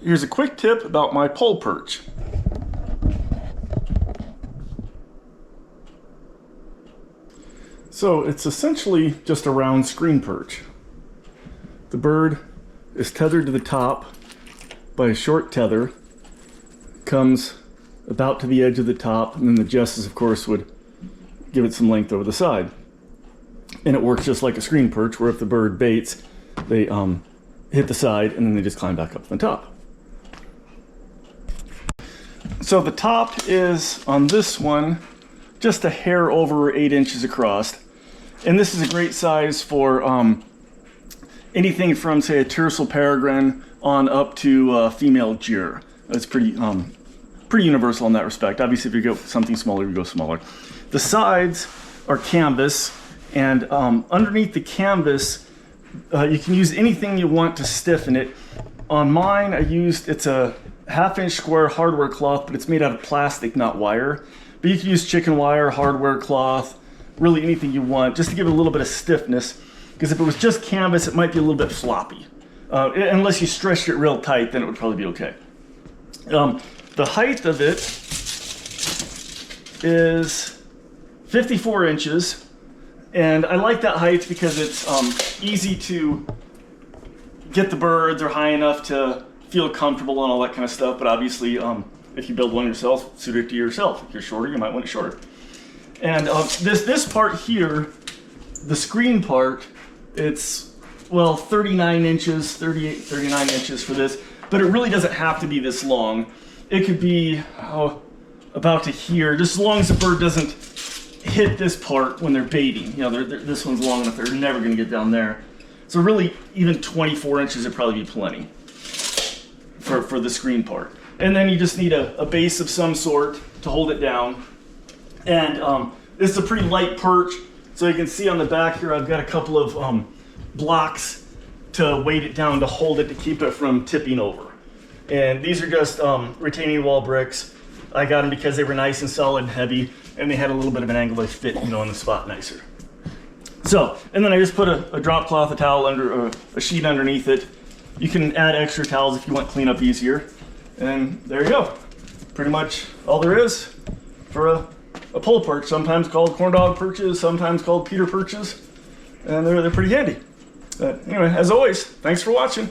Here's a quick tip about my pole perch. So it's essentially just a round screen perch. The bird is tethered to the top by a short tether, comes about to the edge of the top, and then the jesses, of course, would give it some length over the side. And it works just like a screen perch, where if the bird baits, they hit the side and then they just climb back up to the top. So the top is, on this one, just a hair over 8 inches across. And this is a great size for anything from, say, a terrestrial peregrine on up to female gyre. It's pretty universal in that respect. Obviously, if you go something smaller, you go smaller. The sides are canvas, and underneath the canvas, you can use anything you want to stiffen it. On mine, it's a 1/2-inch square hardware cloth, but it's made out of plastic, not wire. But you can use chicken wire, hardware cloth, really anything you want, just to give it a little bit of stiffness. Because if it was just canvas, it might be a little bit floppy. Unless you stretched it real tight, then it would probably be okay. The height of it is 54 inches. And I like that height because it's easy to get the birds. They're high enough to feel comfortable and all that kind of stuff. But obviously, if you build one yourself, suit it to yourself. If you're shorter, you might want it shorter. And this part here, the screen part, it's, well, 39 inches, 38, 39 inches for this. But it really doesn't have to be this long. It could be about to here, just as long as the bird doesn't hit this part when they're baiting. You know, this one's long enough, they're never going to get down there. So really, even 24 inches would probably be plenty for the screen part. And then you just need a base of some sort to hold it down. And this is a pretty light perch. So you can see on the back here, I've got a couple of blocks to weight it down, to hold it, to keep it from tipping over. And these are just retaining wall bricks. I got them because they were nice and solid and heavy, and they had a little bit of an angle they fit, you know, in the spot nicer. So, and then I just put a drop cloth, a towel under, a sheet underneath it. You can add extra towels if you want cleanup easier. And there you go. Pretty much all there is for a pole perch, sometimes called corn dog perches, sometimes called Peter perches. And they're pretty handy. But anyway, as always, thanks for watching.